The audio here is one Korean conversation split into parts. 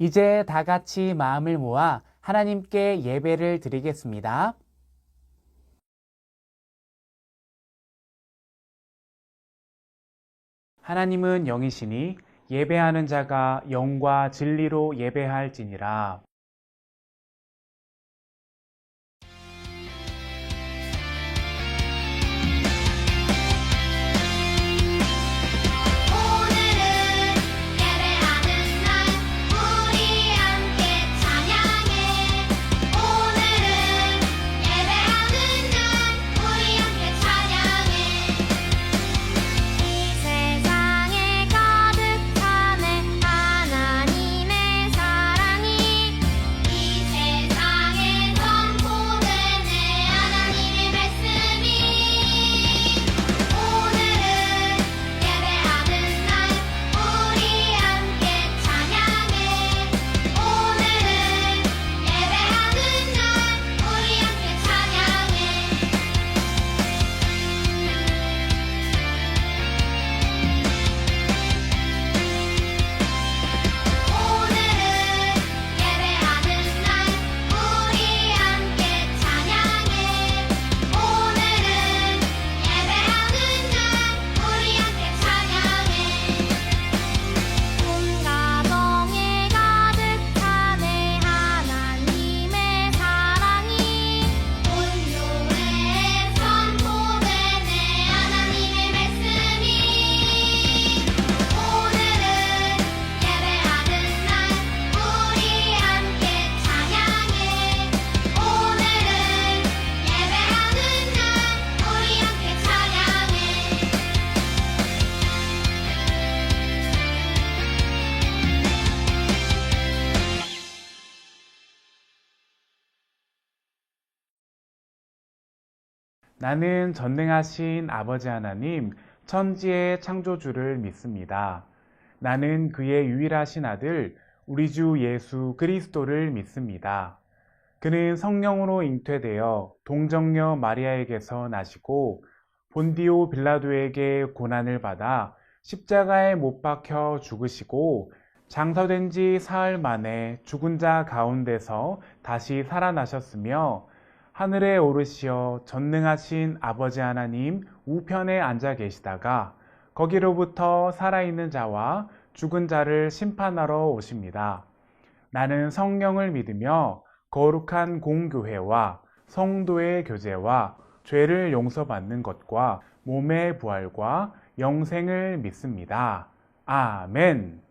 이제 다 같이 마음을 모아 하나님께 예배를 드리겠습니다. 하나님은 영이시니 예배하는 자가 영과 진리로 예배할지니라. 나는 전능하신 아버지 하나님, 천지의 창조주를 믿습니다. 나는 그의 유일하신 아들, 우리 주 예수 그리스도를 믿습니다. 그는 성령으로 잉태되어 동정녀 마리아에게서 나시고 본디오 빌라도에게 고난을 받아 십자가에 못 박혀 죽으시고 장사된 지 사흘 만에 죽은 자 가운데서 다시 살아나셨으며 하늘에 오르시어 전능하신 아버지 하나님 우편에 앉아 계시다가 거기로부터 살아있는 자와 죽은 자를 심판하러 오십니다. 나는 성령을 믿으며 거룩한 공교회와 성도의 교제와 죄를 용서받는 것과 몸의 부활과 영생을 믿습니다. 아멘.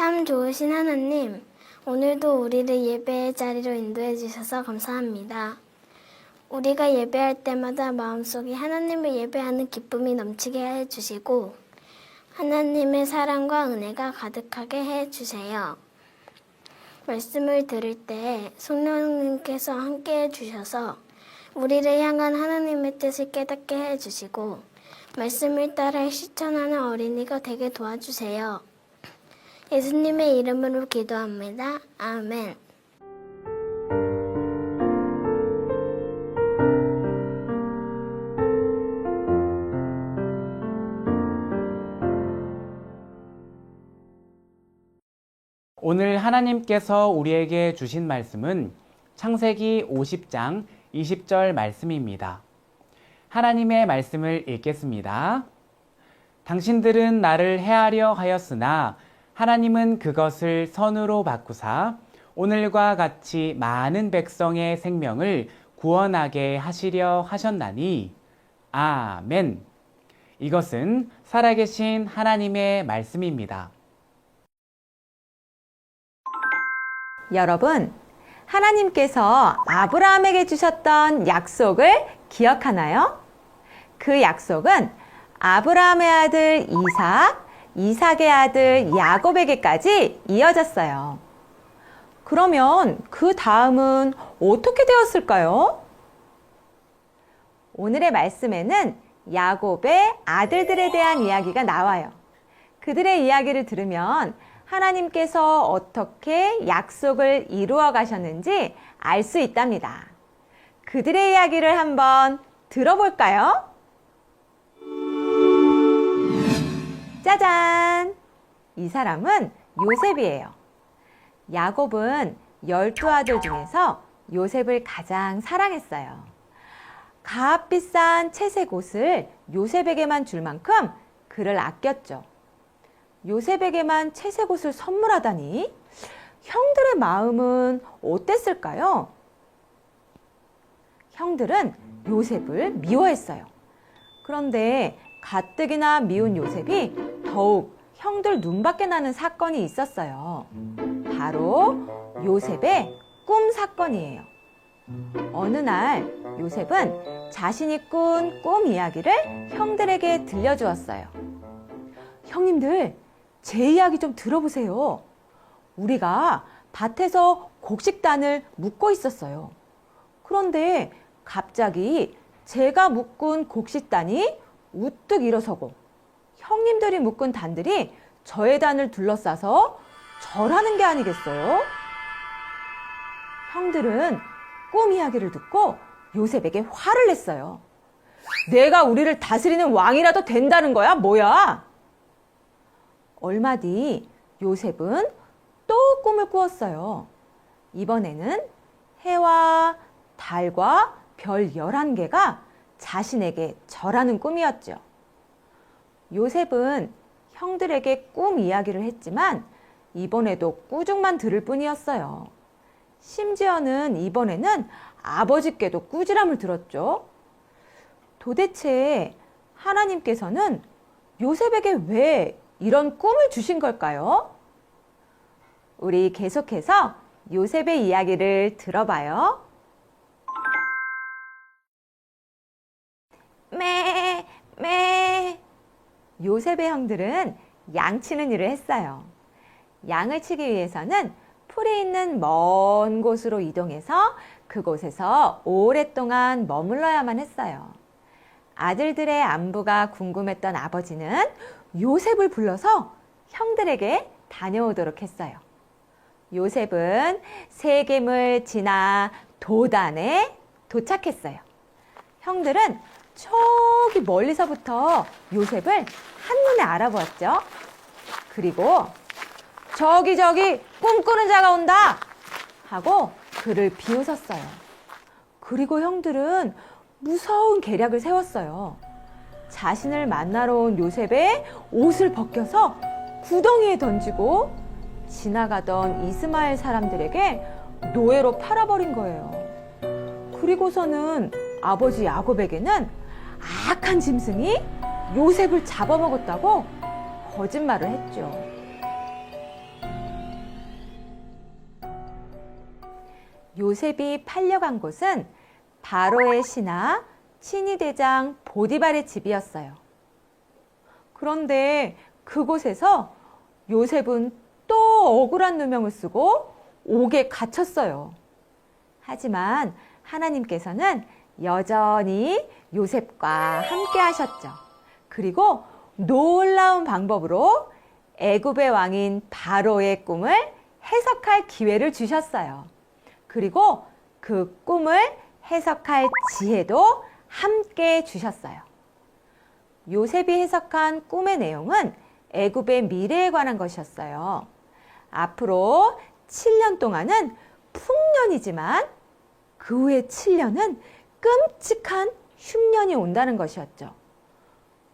참 좋으신 하나님, 오늘도 우리를 예배의 자리로 인도해 주셔서 감사합니다. 우리가 예배할 때마다 마음속에 하나님을 예배하는 기쁨이 넘치게 해주시고 하나님의 사랑과 은혜가 가득하게 해주세요. 말씀을 들을 때 성령님께서 함께 해주셔서 우리를 향한 하나님의 뜻을 깨닫게 해주시고 말씀을 따라 실천하는 어린이가 되게 도와주세요. 예수님의 이름으로 기도합니다. 아멘. 오늘 하나님께서 우리에게 주신 말씀은 창세기 50장 20절 말씀입니다. 하나님의 말씀을 읽겠습니다. 당신들은 나를 해하려 하였으나 하나님은 그것을 선으로 바꾸사 오늘과 같이 많은 백성의 생명을 구원하게 하시려 하셨나니 아멘. 이것은 살아계신 하나님의 말씀입니다. 여러분, 하나님께서 아브라함에게 주셨던 약속을 기억하나요? 그 약속은 아브라함의 아들 이삭, 이삭의 아들 야곱에게까지 이어졌어요. 그러면 그 다음은 어떻게 되었을까요? 오늘의 말씀에는 야곱의 아들들에 대한 이야기가 나와요. 그들의 이야기를 들으면 하나님께서 어떻게 약속을 이루어 가셨는지 알 수 있답니다. 그들의 이야기를 한번 들어볼까요? 짜잔! 이 사람은 요셉이에요. 야곱은 12아들 중에서 요셉을 가장 사랑했어요. 값비싼 채색 옷을 요셉에게만 줄 만큼 그를 아꼈죠. 요셉에게만 채색 옷을 선물하다니 형들의 마음은 어땠을까요? 형들은 요셉을 미워했어요. 그런데 가뜩이나 미운 요셉이 더욱 형들 눈밖에 나는 사건이 있었어요. 바로 요셉의 꿈 사건이에요. 어느 날 요셉은 자신이 꾼 꿈 이야기를 형들에게 들려주었어요. 형님들, 제 이야기 좀 들어보세요. 우리가 밭에서 곡식단을 묶고 있었어요. 그런데 갑자기 제가 묶은 곡식단이 우뚝 일어서고 형님들이 묶은 단들이 저의 단을 둘러싸서 절하는 게 아니겠어요? 형들은 꿈 이야기를 듣고 요셉에게 화를 냈어요. 내가 우리를 다스리는 왕이라도 된다는 거야? 뭐야? 얼마 뒤 요셉은 또 꿈을 꾸었어요. 이번에는 해와 달과 별 11개가 자신에게 절하는 꿈이었죠. 요셉은 형들에게 꿈 이야기를 했지만 이번에도 꾸중만 들을 뿐이었어요. 심지어는 이번에는 아버지께도 꾸지람을 들었죠. 도대체 하나님께서는 요셉에게 왜 이런 꿈을 주신 걸까요? 우리 계속해서 요셉의 이야기를 들어봐요. 요셉의 형들은 양 치는 일을 했어요. 양을 치기 위해서는 풀이 있는 먼 곳으로 이동해서 그곳에서 오랫동안 머물러야만 했어요. 아들들의 안부가 궁금했던 아버지는 요셉을 불러서 형들에게 다녀오도록 했어요. 요셉은 세겜을 지나 도단에 도착했어요. 형들은 저기 멀리서부터 요셉을 한눈에 알아보았죠. 그리고 저기 꿈꾸는 자가 온다 하고 그를 비웃었어요. 그리고 형들은 무서운 계략을 세웠어요. 자신을 만나러 온 요셉의 옷을 벗겨서 구덩이에 던지고 지나가던 이스마엘 사람들에게 노예로 팔아버린 거예요. 그리고서는 아버지 야곱에게는 악한 짐승이 요셉을 잡아먹었다고 거짓말을 했죠. 요셉이 팔려간 곳은 바로의 신하 친위 대장 보디발의 집이었어요. 그런데 그곳에서 요셉은 또 억울한 누명을 쓰고 옥에 갇혔어요. 하지만 하나님께서는 여전히 요셉과 함께 하셨죠. 그리고 놀라운 방법으로 애굽의 왕인 바로의 꿈을 해석할 기회를 주셨어요. 그리고 그 꿈을 해석할 지혜도 함께 주셨어요. 요셉이 해석한 꿈의 내용은 애굽의 미래에 관한 것이었어요. 앞으로 7년 동안은 풍년이지만 그 후에 7년은 끔찍한 흉년이 온다는 것이었죠.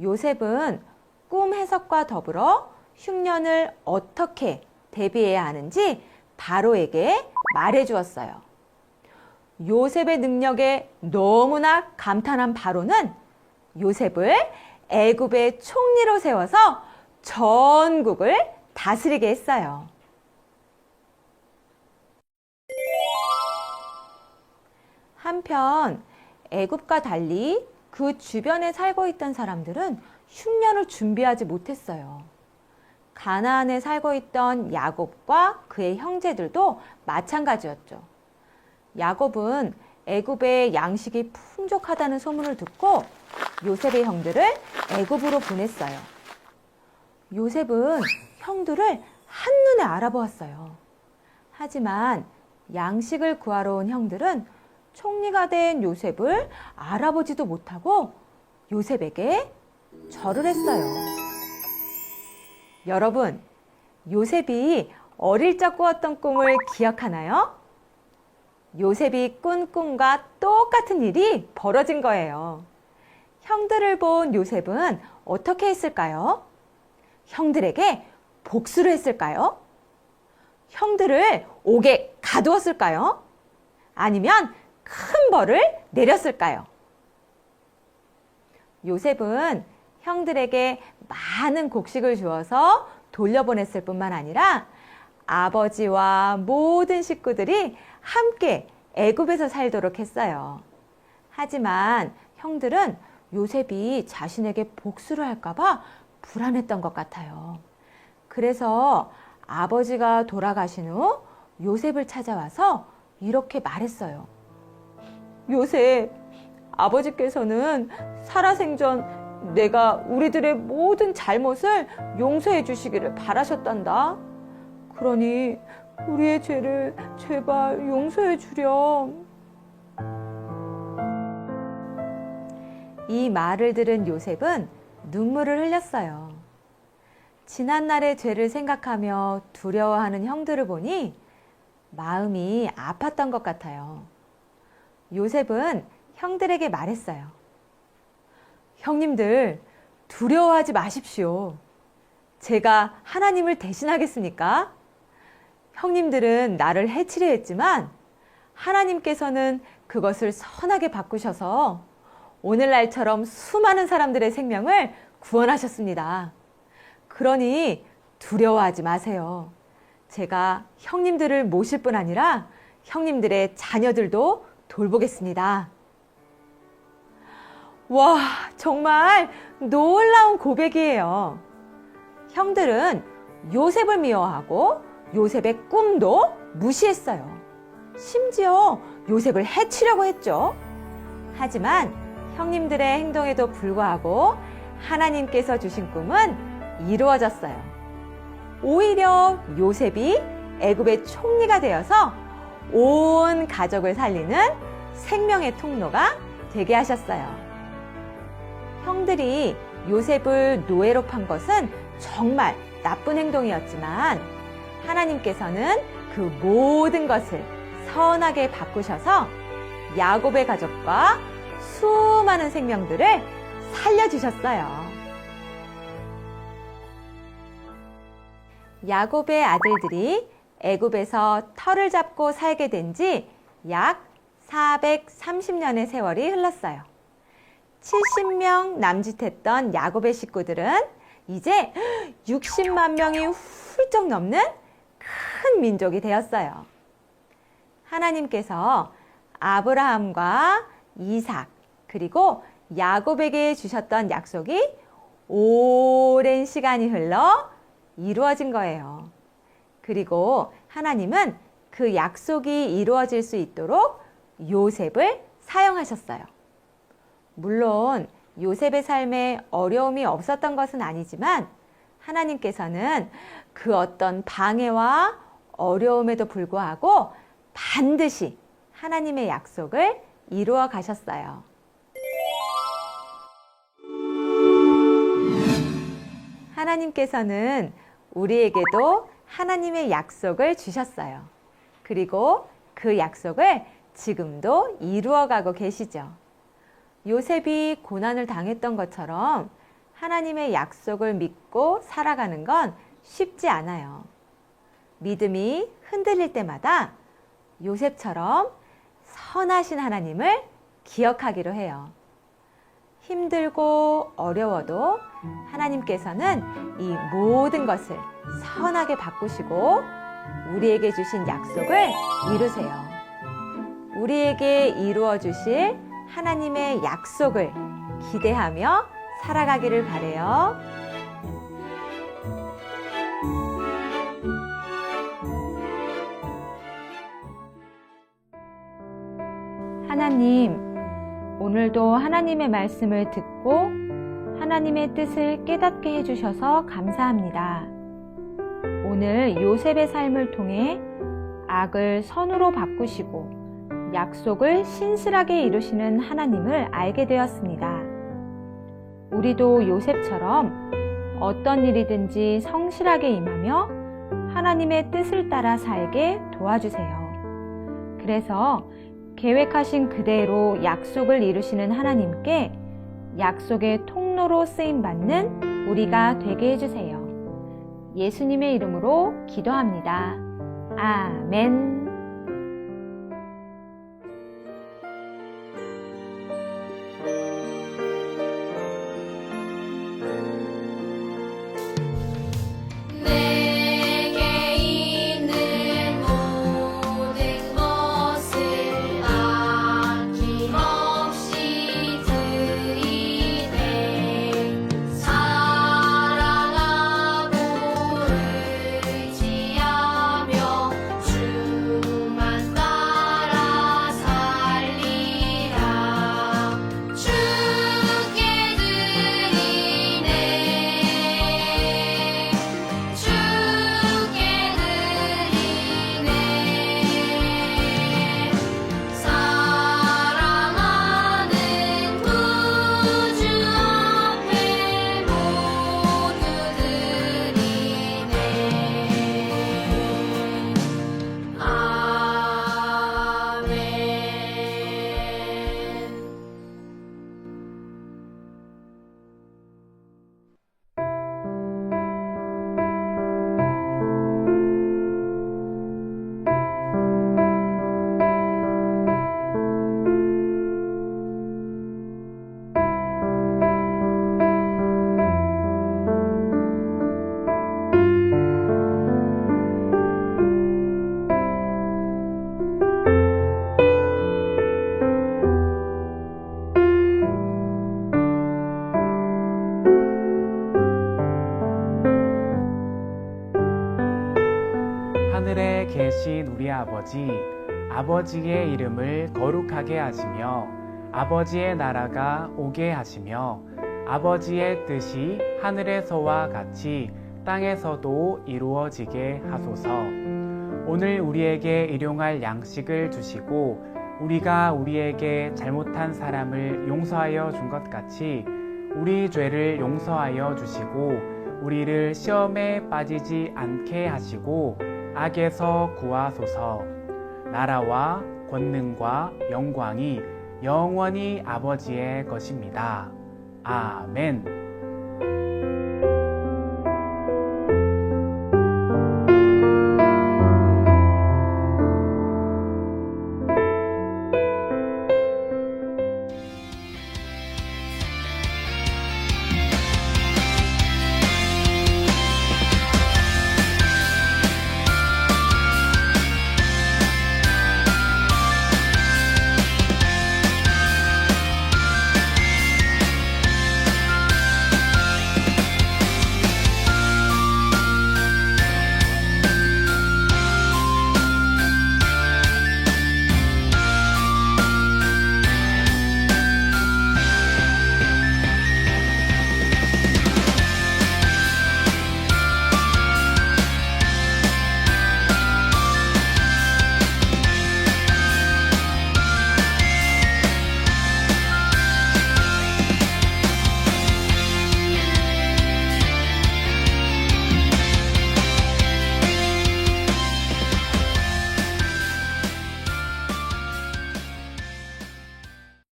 요셉은 꿈 해석과 더불어 흉년을 어떻게 대비해야 하는지 바로에게 말해 주었어요. 요셉의 능력에 너무나 감탄한 바로는 요셉을 애굽의 총리로 세워서 전국을 다스리게 했어요. 한편 애굽과 달리 그 주변에 살고 있던 사람들은 흉년을 준비하지 못했어요. 가나안에 살고 있던 야곱과 그의 형제들도 마찬가지였죠. 야곱은 애굽의 양식이 풍족하다는 소문을 듣고 요셉의 형들을 애굽으로 보냈어요. 요셉은 형들을 한눈에 알아보았어요. 하지만 양식을 구하러 온 형들은 총리가 된 요셉을 알아보지도 못하고 요셉에게 절을 했어요. 여러분, 요셉이 어릴 적 꾸었던 꿈을 기억하나요? 요셉이 꾼 꿈과 똑같은 일이 벌어진 거예요. 형들을 본 요셉은 어떻게 했을까요? 형들에게 복수를 했을까요? 형들을 옥에 가두었을까요? 아니면 큰 벌을 내렸을까요? 요셉은 형들에게 많은 곡식을 주어서 돌려보냈을 뿐만 아니라 아버지와 모든 식구들이 함께 애굽에서 살도록 했어요. 하지만 형들은 요셉이 자신에게 복수를 할까봐 불안했던 것 같아요. 그래서 아버지가 돌아가신 후 요셉을 찾아와서 이렇게 말했어요. 요셉, 아버지께서는 살아생전 내가 우리들의 모든 잘못을 용서해 주시기를 바라셨단다. 그러니 우리의 죄를 제발 용서해 주렴. 이 말을 들은 요셉은 눈물을 흘렸어요. 지난날의 죄를 생각하며 두려워하는 형들을 보니 마음이 아팠던 것 같아요. 요셉은 형들에게 말했어요. 형님들, 두려워하지 마십시오. 제가 하나님을 대신하겠습니까? 형님들은 나를 해치려 했지만 하나님께서는 그것을 선하게 바꾸셔서 오늘날처럼 수많은 사람들의 생명을 구원하셨습니다. 그러니 두려워하지 마세요. 제가 형님들을 모실 뿐 아니라 형님들의 자녀들도 돌보겠습니다. 와, 정말 놀라운 고백이에요. 형들은 요셉을 미워하고 요셉의 꿈도 무시했어요. 심지어 요셉을 해치려고 했죠. 하지만 형님들의 행동에도 불구하고 하나님께서 주신 꿈은 이루어졌어요. 오히려 요셉이 애굽의 총리가 되어서 온 가족을 살리는 생명의 통로가 되게 하셨어요. 형들이 요셉을 노예로 판 것은 정말 나쁜 행동이었지만 하나님께서는 그 모든 것을 선하게 바꾸셔서 야곱의 가족과 수많은 생명들을 살려주셨어요. 야곱의 아들들이 애굽에서 터를 잡고 살게 된 지 약 430년의 세월이 흘렀어요. 70명 남짓했던 야곱의 식구들은 이제 60만 명이 훌쩍 넘는 큰 민족이 되었어요. 하나님께서 아브라함과 이삭 그리고 야곱에게 주셨던 약속이 오랜 시간이 흘러 이루어진 거예요. 그리고 하나님은 그 약속이 이루어질 수 있도록 요셉을 사용하셨어요. 물론 요셉의 삶에 어려움이 없었던 것은 아니지만 하나님께서는 그 어떤 방해와 어려움에도 불구하고 반드시 하나님의 약속을 이루어 가셨어요. 하나님께서는 우리에게도 하나님의 약속을 주셨어요. 그리고 그 약속을 지금도 이루어가고 계시죠. 요셉이 고난을 당했던 것처럼 하나님의 약속을 믿고 살아가는 건 쉽지 않아요. 믿음이 흔들릴 때마다 요셉처럼 선하신 하나님을 기억하기로 해요. 힘들고 어려워도 하나님께서는 이 모든 것을 선하게 바꾸시고 우리에게 주신 약속을 이루세요. 우리에게 이루어 주실 하나님의 약속을 기대하며 살아가기를 바래요. 하나님, 오늘도 하나님의 말씀을 듣고 하나님의 뜻을 깨닫게 해주셔서 감사합니다. 오늘 요셉의 삶을 통해 악을 선으로 바꾸시고 약속을 신실하게 이루시는 하나님을 알게 되었습니다. 우리도 요셉처럼 어떤 일이든지 성실하게 임하며 하나님의 뜻을 따라 살게 도와주세요. 그래서 계획하신 그대로 약속을 이루시는 하나님께 약속의 통로로 쓰임받는 우리가 되게 해주세요. 예수님의 이름으로 기도합니다. 아멘. 하늘에 계신 우리 아버지, 아버지의 이름을 거룩하게 하시며 아버지의 나라가 오게 하시며 아버지의 뜻이 하늘에서와 같이 땅에서도 이루어지게 하소서. 오늘 우리에게 일용할 양식을 주시고 우리가 우리에게 잘못한 사람을 용서하여 준 것 같이 우리 죄를 용서하여 주시고 우리를 시험에 빠지지 않게 하시고 악에서 구하소서. 나라와 권능과 영광이 영원히 아버지의 것입니다. 아멘.